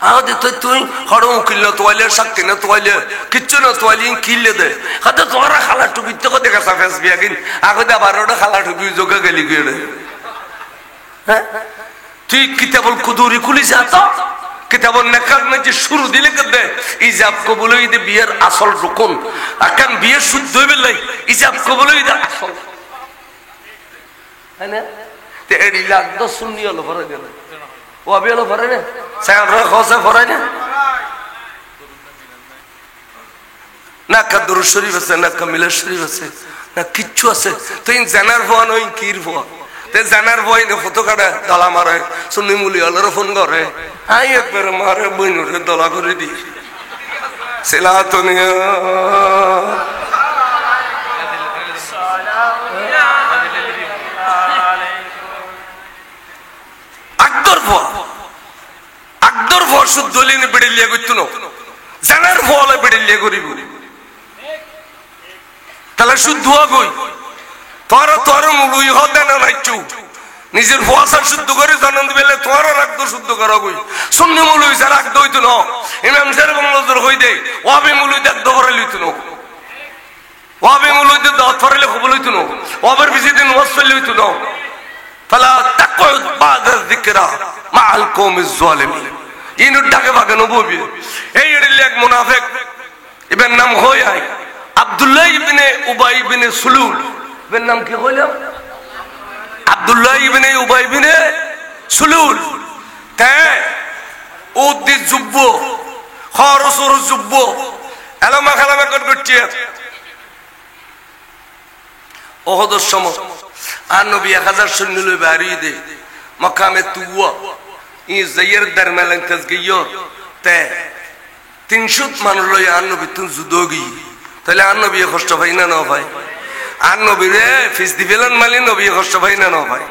Speaker 1: আদে তুই হড় উকিল না তোয়ালে সাক্ষী না তোয়ালে কিচ্ছু না তোয়ালি কিলে দে হাতে তোরা খালা টুপি তো দেখা সাফেস বিয়াগিন আগতে আবার ওটা খালা টুপি যোগা গেলি গেড়ে হ্যাঁ তুই কিতাবুল কুদুরি খুলিস তো কিতাবুল নেকার না যে শুরু দিলে কদে ইজাব কবুল হইতে বিয়ের আসল রুকুন আকান বিয়ে শুদ্ধ হইবে লাই ইজাব কবুল হইতে আসল তাই না তে এডি লাগতো সুন্নি হলো পরে গেল ও আবি হলো পরে না সায়রা খোসা পরে না না কাদুর শরীফ আছে না কামিলা শরীফ আছে না কিচ্ছু আছে তুই জানার ভয় নই কির ভয় তে জানার ভয় না ফটো কাটা দলা মারে সুন্নি মুলি হলো ফোন করে আই একবার মারে বইনুরে দলা করে দি সিলাতুনিয়া আকদর ভয় শুদ্ধ লিনে বেড়িলিয়া করতো না জানার ফলে বেড়িলিয়া করিব তাহলে শুদ্ধ হই তোর তোর মুলুই হতে না নাইছু নিজের ফোয়াশা শুদ্ধ করে জানান দিলে তোর রাখতো শুদ্ধ করা গই সুন্নি মুলুই যা রাখতো হইতো না ইমাম সাহেব নজর হই দে ওয়াবে মুলুই দেখ দবরে লইতো না ওয়াবে মুলুই দে দাঁত ফরাইলে কবুল হইতো না ওয়াবের বেশি দিন ওয়াসল হইতো না ফালা তাকুদ বাদা যিকরা মাআল কওমিজ জালিমিন ইনু ডাকে ভাগে নববী এই এড়িলে এক মুনাফিক ইবেন নাম হই আই আব্দুল্লাহ ইবনে উবাই ইবনে সুলুল ইবেন নাম কি কইলাম আব্দুল্লাহ ইবনে উবাই ইবনে সুলুল তে উদ্দি জুব্ব খরসুর জুব্ব এলামা খালামা করছে ওহদর সময় আর নবী 1000 সৈন্য লই বাড়ি দে মকামে তুয়া ই জায়ের দরমেলান তসগিয়ো তে 300 মানুষ লই আর নবী তুন যুদগি তাহলে আর নবী কষ্ট পাই না না ভাই আর নবী রে ফিস দিবেলেন মালি নবী কষ্ট পাই না না ভাই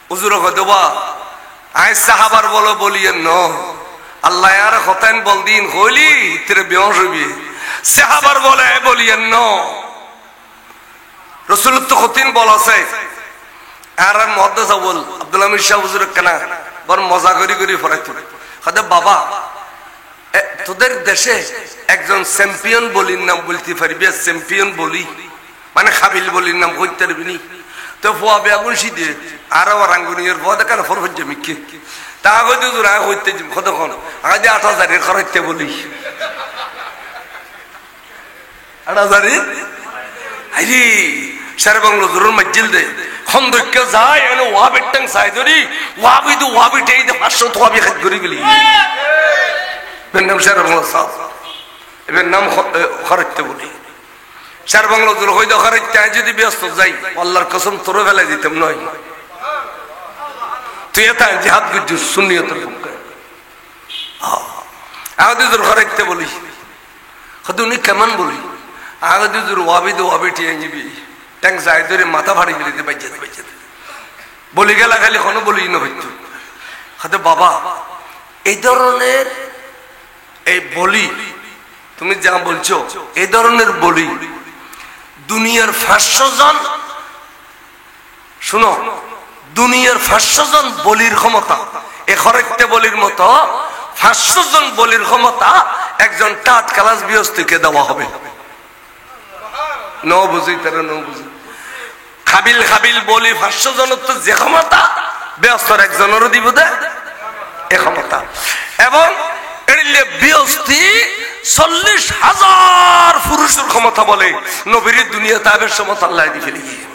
Speaker 1: হুজুর কদবা আই সাহাবার বলো বলিয়েন ন আল্লাহ আর হতান বল দিন হইলি তেরে বেহস হইবি সাহাবার বলে বলিয়েন ন রাসূল তো হতিন বল আছে আর মুহাদ্দিস আবুল আব্দুল হামিদ শাহ হুজুর কেনা বড় মজা করি করি ফরাইতো কদে বাবা তোদের দেশে একজন চ্যাম্পিয়ন বলির নাম বলতে পারবি চ্যাম্পিয়ন বলি মানে খাবিল বলির নাম কইতে পারবি নি তো ফুয়া বেগুন সিদে আর রাঙ্গুনির ফুয়া দেখার ফর হচ্ছে মিকে তা কইতে জোড়া হইতে কতক্ষণ আগে 8000 এর খরচতে বলি 8000 আইরি সারা বাংলা জরুর মজ্জিল দে খন্দক যায় এনে ওয়া বেটং সাই ধরি ওয়া বিটেই দে 500 তোয়া বি খাত করি গলি এর নাম সারা বাংলা সাফ এর নাম খরচতে বলি সারা বাংলা জরুর হইতো খরচতে যদি ব্যস্ত যাই আল্লাহর কসম তোরে ফেলে দিতাম নয় তুই এটা জিহাদ করছিস সুন্নিয়তের পক্ষে আগে তোর খরচতে বলি কত উনি কেমন বলি আগে তোর ওয়াবিটি আনবি ট্যাঙ্ক যাই ধরে মাথা ভাড়ি গেলে বাইজাতে বলি গেলা খালি কোনো বলি না হইতো হাতে বাবা এই ধরনের এই বলি তুমি যা বলছো এই ধরনের বলি দুনিয়ার 500 জন শুনো দুনিয়ার 500 জন বলির ক্ষমতা এ খরচতে বলির মতো 500 জন বলির ক্ষমতা একজন টাট ক্লাস বিয়স্তিকে দেওয়া হবে ন বুঝি তারা ন বুঝি খাবিল বলি 500 জনের তো যে ক্ষমতা ব্যস্তর একজনেরও দিব দে এ ক্ষমতা এবং এড়িলে বিয়স্তি 40,000 পুরুষের ক্ষমতা বলে নবীর দুনিয়া তাবের ক্ষমতা আল্লাহ দিয়ে ফেলে গিয়ে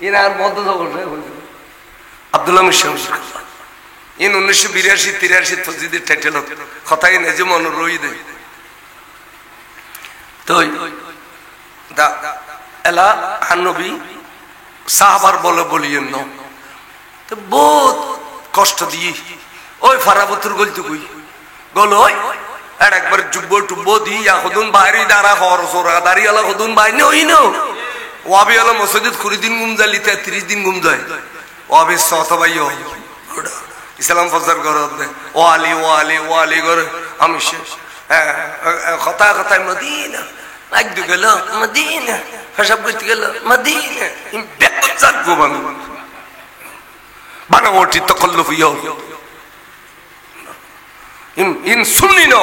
Speaker 1: ইনার মধ্যে আব্দুল্লাহ মিশন ইন 1982-83 ফজিদের টাইটেল কথাই নেই মনে রই দে তো দা এলা নবী সাহাবার বলে বলিয়েন না তো বহুত কষ্ট দিয়ে ওই ফারাবতুর গলতে কই গল ওই আর একবার জুব্বো টুব্বো দিয়ে হদুন বাইরে দাঁড়া হর সোরা দাঁড়িয়ে হদুন বাইরে ওই না ওয়াবি আলা মসজিদ 20 দিন ঘুম যায় লিতে 30 দিন ঘুম যায় ওয়াবি সত ভাই ইসলাম ফজর করে ও আলী করে আমি শেষ কথায় মদিনা একদু গেল মদিনা ফেসাব করতে গেল মদিনা বেকুজাত গোবান বানাওটি তকল্লুফ ইয়া ইন সুন্নি নো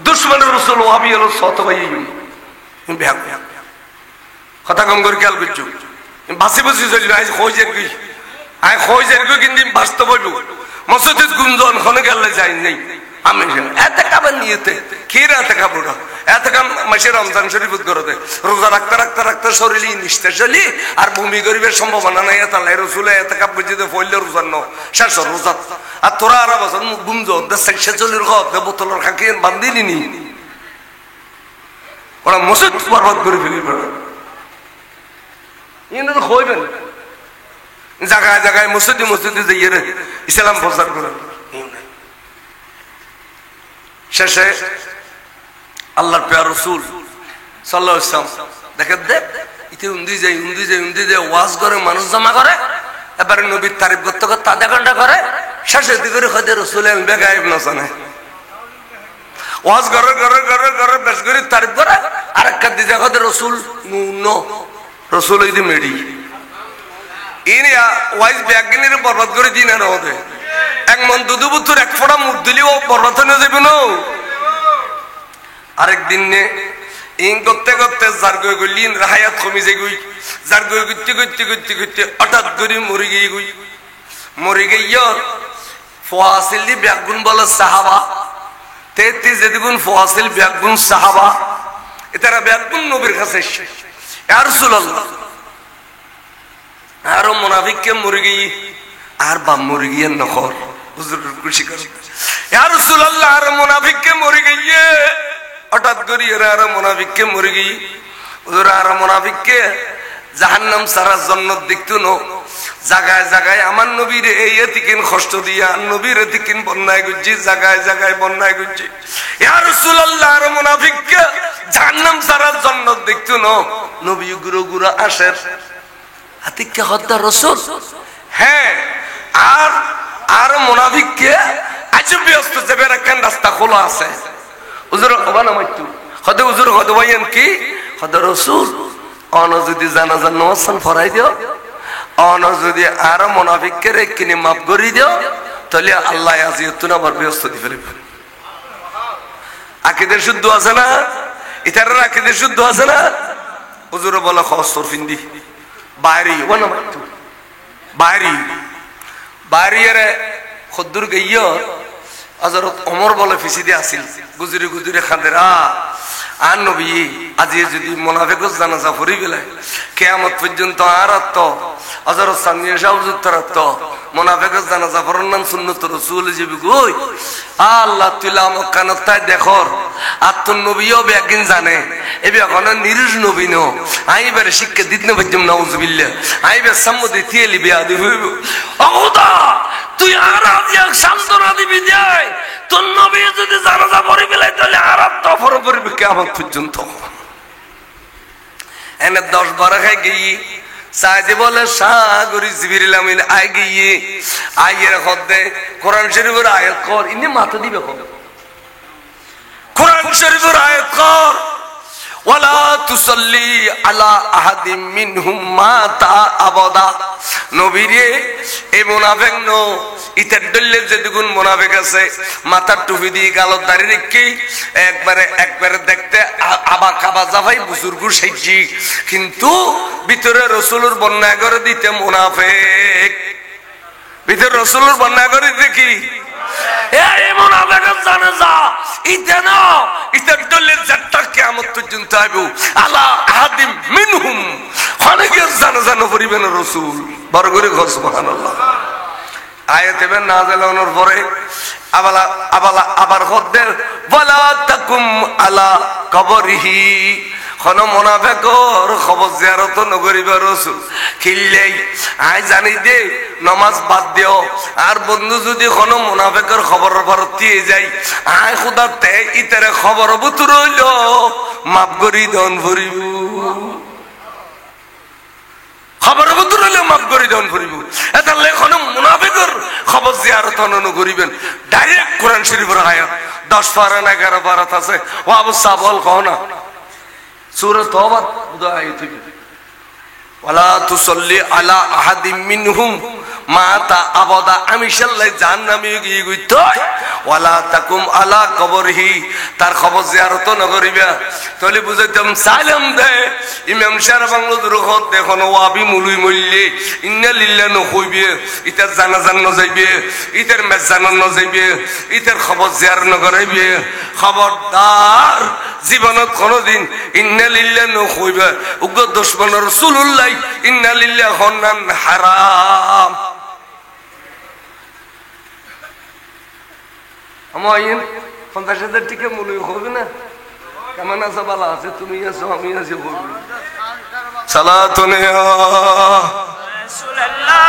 Speaker 1: দুশমন রাসূল ওয়াবি আলা সত ভাই ইন বেক কথা কম করে খেয়াল করছো বাসি চলি আজ খোঁজের কি আয় খোঁজের কি কিন্তু বাস্তব হইব মসজিদ গুঞ্জন খনে গেলে যাই নাই আমি এত কাবার নিয়েতে কি রাতে কাপড় এত কাম মাসে রমজান শরীফ করে দে রোজা রাখতে শরীরে নিষ্ঠা চলি আর ভূমি গরিবের সম্ভাবনা নাই এত লাই রসুলে এত কাপ বুঝিতে ফইলে রোজার ন শেষ রোজা আর তোরা আর বছর গুঞ্জন দেশে চলির বোতলের খাকি বান্ধিলি নি ওরা মসজিদ বরবাদ করে ফেলি ইনি তো হইবেন জায়গায় জায়গায় মসজিদে যাইয়ে রে ইসলাম প্রচার করে শেষে আল্লাহর প্রিয় রাসূল সাল্লাল্লাহু আলাইহি ওয়াসাল্লাম দেখেন ইতে উন্দি যায় ওয়াজ করে মানুষ জমা করে এবারে নবীর তারিফ করতে করতে আধা ঘন্টা করে শেষে দিকে খোদে রাসূল বেগায়েব না জানে ওয়াজ করে বেশ করে তারিফ করে আরেকটা দিকে খোদে রাসূল নো রসুল হইতে মেডি ইনি ওয়াইজ ব্যাগিনের বরবাদ করে দিন না হতে এক মন দুধু বুতুর এক ফোঁটা মুখ দিলেও বরবাদ হয়ে যাবে না আরেকদিন নে ইন করতে জারগই গলিন রাহায়াত কমি যায় গই জারগই করতে হঠাৎ করে মরে গিয়ে ফওয়াসিল দি ব্যাগুন বলে সাহাবা 33 যেদিগুন ফওয়াসিল ব্যাগুন সাহাবা এটারা ব্যাগুন নবীর কাছে ইয়া রাসূলুল্লাহ আর মুনাফিককে মুরগি আর বা মুরগি নখর হুজুর খুশি করে ইয়া রাসূলুল্লাহ আর মুনাফিককে মুরগি হঠাৎ করে আর মুনাফিককে মুরগি হুজুর আর মুনাফিককে জাহান্নাম ছাড়া জান্নাত দেখতো না জায়গায় জায়গায় আমার নবীর এই এতিকিন কষ্ট দিয়া নবীর এতিকিন বন্যায় গুজি জায়গায় জায়গায় বন্যায় গুজি ইয়া রাসূলুল্লাহ আর মুনাফিককে জাহান্নাম ছাড়া জান্নাত দেখতো না নবী গুরু গুরু আসের আতিককে হত্যা রাসূল হ্যাঁ আর আর মুনাফিককে আজ ব্যস্ত যাবে রাখান রাস্তা খোলা আছে হুজুর ওবানা মাইতু হদে হুজুর হদে ভাইয়েন কি হদে রাসূল অন যদি জানাজা নওয়াজ পড়াই দিও অন যদি আর মুনাফিককে রেকিনি মাফ করি দিও তাহলে আল্লাহ আজিয়তুন আবার ব্যস্ত দি ফেলবে আকীদা শুদ্ধ আছে না ইতার আকীদা শুদ্ধ আছে না হুজুর বলে খস্তর ফিন্দি বাইরে ওবানা মাইতু বাইরে বাইরে খদ্দুর গইয় হযরত ওমর বলে ফিসি দিয়ে আসিল গুজরি গুজরি খাদেরা আর নবী আজি যদি মুনাফিকস জানাজা পড়ি গেলে কিয়ামত পর্যন্ত আর তো হযরত সামিয়া শাহ হুজুর তরত মুনাফিকস জানাজা পড়ন নাম সুন্নাত রাসূল জিবি কই আল্লাহ তুলা মক্কানতায় দেখর আর তো নবীও বেগিন জানে এবি এখন নিরুজ নবী নো আইবার শিক্ষা দিতনে বজম নাউজুবিল্লাহ আইবার সম্মতি থিয়েলি বিয়া দিব ওদা তুই আর আজিয়া শান্তনা দিবি যায় তোর নবী যদি জানাজা পড়ি গেলে তাহলে আর তো পড়বে কিয়ামত পর্যন্ত এনে 10-12 খাই গই সাইদে বলে সাগরি জিবরিল আমিন আই গিয়ে আইয়ের হদে কোরআন শরীফের আয়াত কর ইনি মাথা দিবে কোরআন শরীফের আয়াত কর ওয়ালা তুসাল্লি আলা আহাদিম মিনহুম মাতা আবাদা নবীরে এই মুনাফিক নো ইতার দল্লে যে দুগুণ মুনাফিক আছে মাথার টুপি দিয়ে গালত দাড়ি রেখে একবারে দেখতে আবা কাবা জাফাই বুজুর্গ সাইজি কিন্তু ভিতরে রাসূলের বন্যা করে দিতে মুনাফিক ভিতরে রাসূলের বন্যা করে দিতে কি এই মুনাফিক জানে যা ইতে না ইতার দল্লে যাত্রা কিয়ামত পর্যন্ত আইবো আলা আহাদিম মিনহুম অনেকের জানাজানো পরিবেন রাসূল বড় করে ঘর সুবহানাল্লাহ আয়াতে নাযিল হওয়ার পরে আবার হদ্দের ওয়ালা তাকুম আলা কবরিহি কোন মুনাফিকর খবর জিয়ারত নগরিবা রাসূল খিল্লাই আই জানি দে নামাজ বাদ দিও আর বন্ধু যদি কোন মুনাফিকর খবর ভরতি যায় আই খোদাতে ইতারে খবর বুতুর হইল মাফ করি দন ভরিব খবর বুতুর হইল মাফ করি দন ভরিব এটা লেখনো মুনাফিকর খবর জিয়ারত নগরিবেন ডাইরেক্ট কোরআন শরীফের আয়াত 10 পারা 11 পারা আছে ও আবু সাবল কওনা সূরা তওবা উদাই থেকে ওয়ালা তুসাল্লি আলা আহাদিম মিনহুম মাতা আবাদা আমি শাল্লাই জাহান্নামে গিয়ে গইতো ওয়ালা তাকুম আলা কবরহি তার খবর জিয়ারত নগরিবা তাহলে বুঝাইতাম সালাম দে ইমাম সাহেব বাংলার রহত দেখো ওয়াবি মুলুই মল্লি ইন্না লিল্লাহি নকইবে ইতার জানাজান ন যাইবে ইতার মেজান ন যাইবে ইতার খবর জিয়ার নগরাইবে খবরদার জীবনত কোনদিন ইন্না লিল্লাহি নকইবে উগ্র দুশমন রাসূলুল্লাহ ইন্না লিল্লাহি হন্নান হারাম আমাইন 50,000 টাকা মুলুই হবে না কেমন আছে বালা আছে তুমি আছো আমি আছি বলবো সালাতুন ইয়া রাসূলুল্লাহ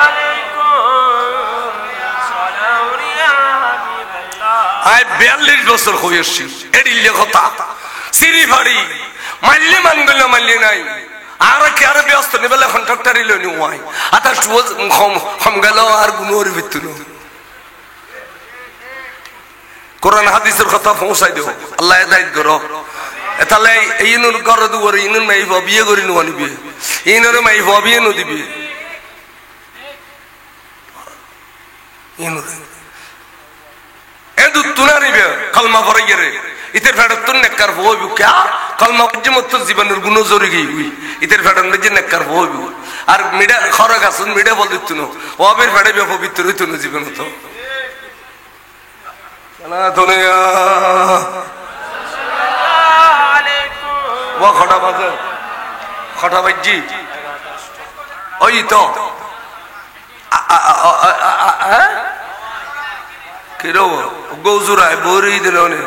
Speaker 1: আলাইকুম সালাম ইয়া হাবিবাল্লাহ আই 42 বছর হইছি এডিলে কথা সিরি ভাড়ি মাল্লি মঙ্গল মাল্লি নাই আর কি আর ব্যস্ত নিবেলে কন্ট্রাক্টর ইলো নি ওয়াই আতা সুজ খম গেল আর গুনোর ভিতর কোরআন হাদিসের কথা পৌঁছাই দিও আল্লাহ হেদায়েত করো এতালে এইনুর ঘর দুয়ার ইনুর মাই বিয়ে করি নো আনিবে ইনুর মাই বিয়ে নো দিবে ইনুর এদু তুনারিবে কলমা পড়ে গেরে ইতের ফেডত তুন নেকর হইবু কা কলমা পর্যন্ত জীবনের গুণ জরি গই ইতের ফেডন মে নেকর হইবু আর মিডা খরগ আসুন মিডা বল দিত নো ওবের ফেডে বে পবিত্র হইতো না জীবন তো সালাতুন ইয়া আলাইকুম ওয়া খটা বাজে খটা বাজি ওই তো কিরো গৌজুরায় বরি দিলনে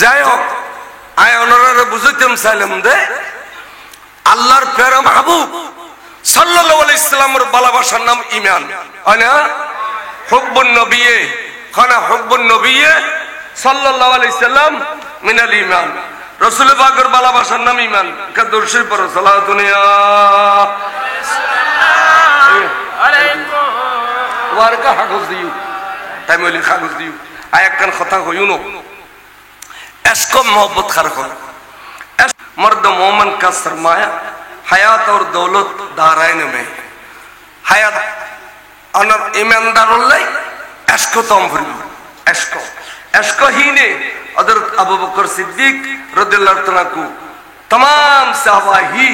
Speaker 1: যাই হোক আয় ওনারা বুঝাইতাম চাইলাম দে আল্লাহর প্যারা মাহবুব সাল্লাল্লাহু আলাইহি সাল্লামের ভালোবাসার নাম ঈমান হয় না হুব্বুন নবিয়ে খানা হুব্বুন নবিয়ে সাল্লাল্লাহু আলাইহি সাল্লাম মিনাল ঈমান রাসূল পাকের ভালোবাসার নাম ঈমান কাদুর শরীফ পড়ো সালাতুন ইয়া আলাইকুম ওয়ারকা কাগজ দিও তাই মইলি কাগজ দিও আয় একখান কথা কইও না इश्क मोहब्बत खर हो मर्द मोमन का सरमाया हयात और दौलत दाराइन में हयात अनर ईमानदार लाई इश्क तो हम इश्क इश्क ही ने हजरत अबू बकर सिद्दीक रदियल्लाहु तआला को तमाम सहाबा ही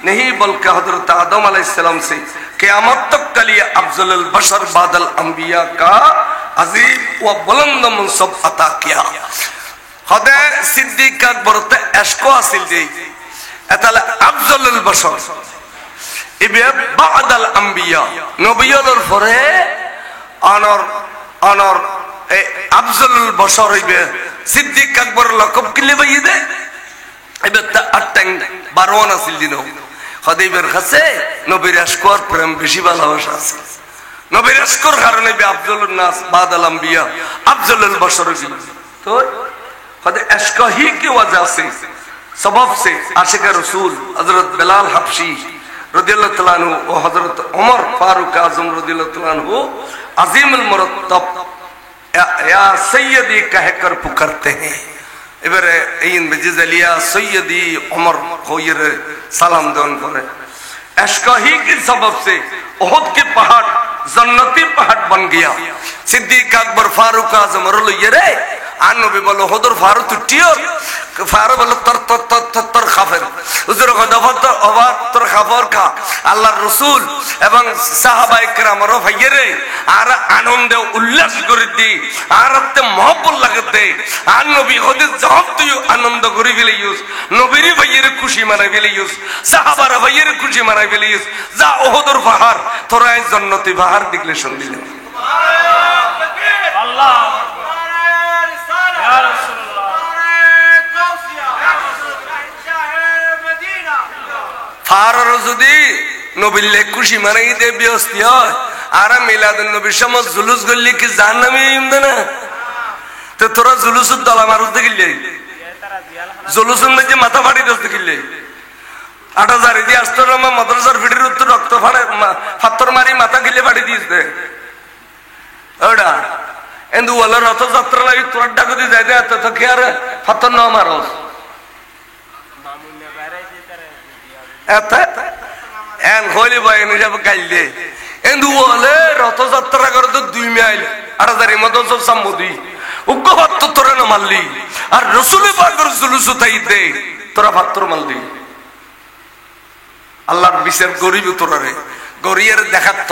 Speaker 1: नहीं बल्कि हजरत आदम अलैहिस्सलाम से क़यामत तक के लिए अफजलुल बशर बादल अंबिया का अजीम व बुलंद मनसब अता किया हदे सिद्दीक अकबर ते इश्क हासिल दे एताले अफजलुल बशर इबे बादल अंबिया नबियोर फरे अनर अनर ए अफजलुल बशर इबे सिद्दीक अकबर लकब किले बई दे इबे ता अटंग बारवान हासिल दिनो हदे इबेर खासे नबीर इश्क और प्रेम बेशी ভালোবাসা আছে नबीर इश्कर कारणे बे अफजलुन नास बादल अंबिया अफजलुल बशर तो हदे इश्क ही की वजह से सबब से आशिक रसूल हजरत बिलाल हबशी रदियल्लाहु तआला अन्हु और हजरत उमर फारूक आजम रदियल्लाहु तआला अन्हु अजीमुल मुरत्तब या सैयदी कहकर पुकारते हैं এবারে এইন বেজিজালিয়া सैयदी उमर होयर सलाम दोन करे इश्क ही के सबब से ओहद के पहाड़ जन्नती पहाड़ बन गया सिद्दीक अकबर फारूक आजम रलो ये रे आन नबी बोलो होदर फारू तुटियो फारू बोलो तर तर तर तर तर खाफिर हुजूर को दफा तो अवार तर खाफर का अल्लाह रसूल एवं साहाबाए किराम रो भाईरे आर आनंद उल्लास कर दी आरते मोहब्बत लगते आन नबी होदे जब तू आनंद करी गेले यूस नबीरी भाईरे खुशी मनाई गेले यूस साहाबारा भाईरे खुशी मनाई गेले यूस जा ओहदर पहाड़ तोरा जन्नती पहाड़ दिखले सुन दिले अल्लाह फारर जुदी नबिल्ले खुशी मनाई दे बेस्ती হয় আর মিলাদুন নবী সমজ জুলুস গল্লি কি জাহান্নামে ইমদানা তো তোরা জুলুস দলা মারুস দেখিলে জুলুস মধ্যে মাথা ফাটি দস দেখিলে 8000 দি আস্তরমা মাদ্রাসার ফিটির উত্তর রক্ত ফাড়ে পাথর মারি মাথা গিলে ফাটি দিয়েছে ওডা এন্দু ওলা রথ যাত্রা লাগি তোর ডাক দি যাই দে তো কি আর পাথর না মারোস এন হলি ভাই এনে যাব কাইলে এন্দু ওলে রথ যাত্রা করে তো 2 মাইল 8000 মত সব সম্মতি উগ্র ভক্ত তোরে না মারলি আর রাসূল পাকের জুলুস তাই দে তোরা পাথর মারলি আল্লাহর বিচার গরিব তোরারে গরিয়ের দেখাত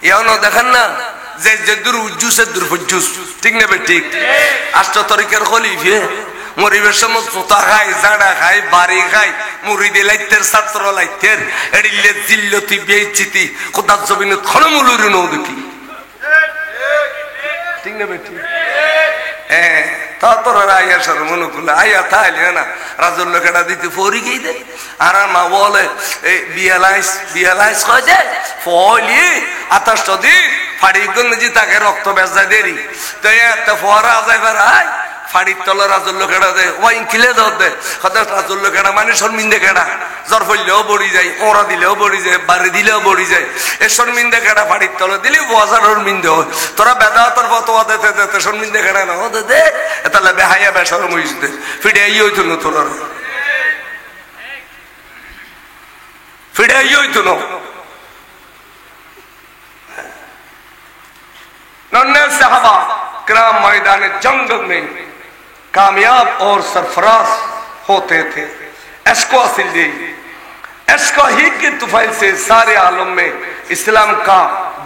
Speaker 1: এওনো দেখেন না যে যে দূর উজ্জুসে দূর ফুজ্জুস ঠিক না বে ঠিক আষ্ট তরিকার খলিফে মরিবের সময় জুতা খায় জাড়া খায় বাড়ি খায় মুরিদে লাইতের ছাত্র লাইতের এডিলে জিল্লতি বেইজ্জতি খোদা জমিনে খনমুলুর নও দেখি ঠিক না বে ঠিক তা তোর আয়া সর মনুকুল আয়া তাইলে না রাজুল লোকেরা দিতে ফরি গই দে আর মা বলে এই বিয়ালাইস কয় যে ফলি 28 দিন ফাড়ি গন জি তাকে রক্ত বেজা দেরি তো এত ফরা যায় ভাই ফাড়ি তলে রাজুল লোকেরা দে ওয়াইন কিলে দাও দে কথা রাজুল লোকেরা মানে শর্মিন্দে কেডা জ্বর হইলেও বড়ি যায় ওরা দিলেও বড়ি যায় বাড়ি দিলেও বড়ি যায় এ শর্মিন্দে কেডা ফাড়ি তলে দিলি বাজার শর্মিন্দে হয় তোরা বেদাতর ফতোয়া দিতে দিতে শর্মিন্দে কেডা না হতে দে তাহলে বেহায়া বেশরম হইছে ফিডে আই হইতো না তোরা ফিডে আই হইতো না नन्हे सहाबा किराम मैदान जंग में कामयाब और सरफराज होते थे इश्क हासिल दी इश्क ही की तुफैल से सारे आलम में इस्लाम का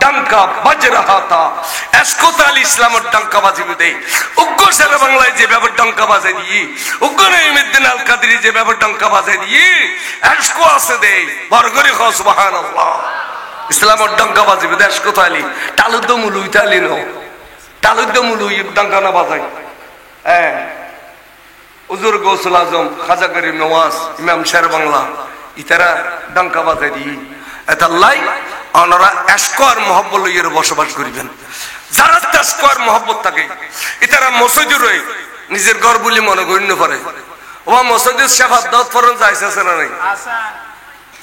Speaker 1: डंका बज रहा था इश्क ताली इस्लाम डंका बाजी दे उग्गो शेर बांग्लाয় যেভাবে ডঙ্কা বাজে দি উগ্গো ইমুদ্দিন আল কাদরি যেভাবে ডঙ্কা বাজে দি ইশ্ক আছে দে বরগরি খ সুবহানাল্লাহ ইসলামের ডঙ্কা বাজিবে দেশ কোথালি টালুদ্দ মুলুই তালি নো টালুদ্দ মুলুই ডঙ্কা না বাজাই হুজুর গৌসুল আজম, খাজা গরিব নওয়াজ, ইমাম শের বাংলা ইতারা ডাঙ্কা বাজাই দি এটা লাই ওনারা এশকর মহব্বত লইয়ের বসবাস করিবেন। যারা এশকর মহব্বত থাকে ইতারা মসজিদে রয়ে নিজের ঘর বলে মনে গণ্য করে। ও মসজিদের শাফাত দাওয়াত ফরন যাইছে না নাই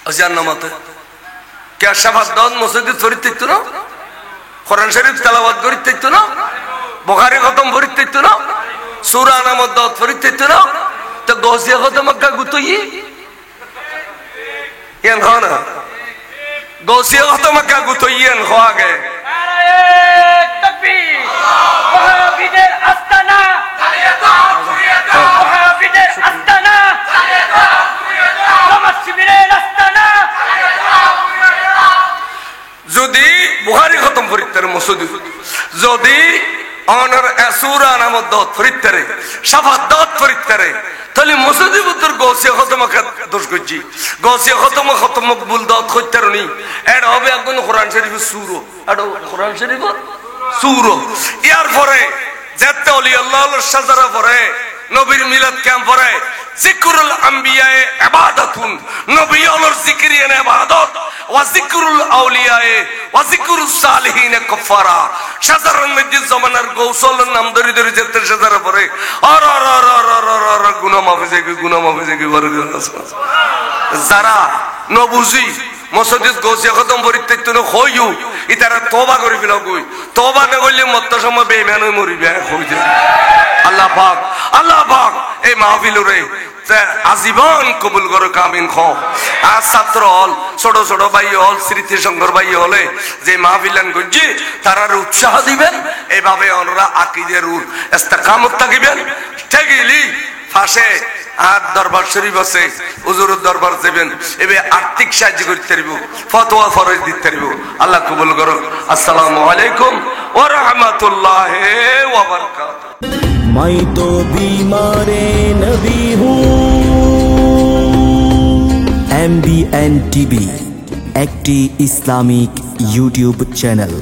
Speaker 1: আজান নামাতে কে শাফাত দাওয়াত মসজিদে চরিত থাকতো না, কোরআন শরীফ তেলাওয়াত করিত থাকতো না, বুখারী খতম করিত থাকতো না, সূরা নামাত দাওয়াত করিত থাকতো না। তো গৌসিয়া খতম মক্কা গুতই ইয়ান হয় না, গৌসিয়া খতম মক্কা গুতই ইয়ান হওয়া গে
Speaker 2: নারায়ে তাকবীর, ওয়াহাবিদের আস্তানা, ওয়াহাবিদের আস্তানা, সমাজ শিবিরের আস্তানা।
Speaker 1: যদি বুখারী খতম করিতে মসজিদ, যদি অনর সূরা নামাত দাওয়াত করিতে শাফাত দাওয়াত করিতে, তাহলে মসজিদের ভিতর গৌসিয়া খতম দোষ করছি। গৌসিয়া খতম মকবুল দাওয়াত করিতে নি এড হবে একজন কোরআন শরীফের সূরা, এড কোরআন শরীফের সূরা। ইয়ার পরে যেতে ওলি আল্লাহর সাজারা পরে নবীর মিলাদ ক্যাম্প পরে যিকরুল আম্বিয়ায়ে ইবাদাতুন, নবী আল্লাহর জিকির এনে ইবাদত, ওয়া যিকরুল আউলিয়ায়ে ওয়া যিকরুস সালিহিন কাফারা। সাজারার মধ্যে জামানার গৌসলের নাম ধরে ধরে যেতে সাজারা পরে আর আর আর আর আর গুনাহ মাফিজে কি গুনাহ মাফিজে কি বলে যারা নবুজি মসজিদ গৌসিয়া খতম করিতে তো হইও ইতারা তওবা করে ফেলাও কই, তওবা না করলে মত্ত সময় বেঈমান হয়ে মরিবে হই যায়। আল্লাহ পাক এই মাহফিলরে আজীবন কবুল করো, কামিন খ। আর ছাত্র হল, ছোট ছোট ভাই হল, স্মৃতি সংঘর ভাই হলে যে মাহফিলান করছি তারার উৎসাহ দিবেন, এইভাবে ওনারা আকীদার ইস্তেকামত থাকিবেন। ঠিকই পাশে আর দরবার শরীফ আছে, হুজুরের দরবার যাবেন, এবে আর্থিক সাহায্য করতে পারবো, ফতোয়া ফরজ দিতে পারবো। আল্লাহ কবুল করো। আসসালামু আলাইকুম ওয়া রাহমাতুল্লাহি ওয়া বারাকাতুহু।
Speaker 3: मैं तो बीमारे नबी हूँ। MBN TV একটি ইসলামিক ইউটিউব চ্যানেল।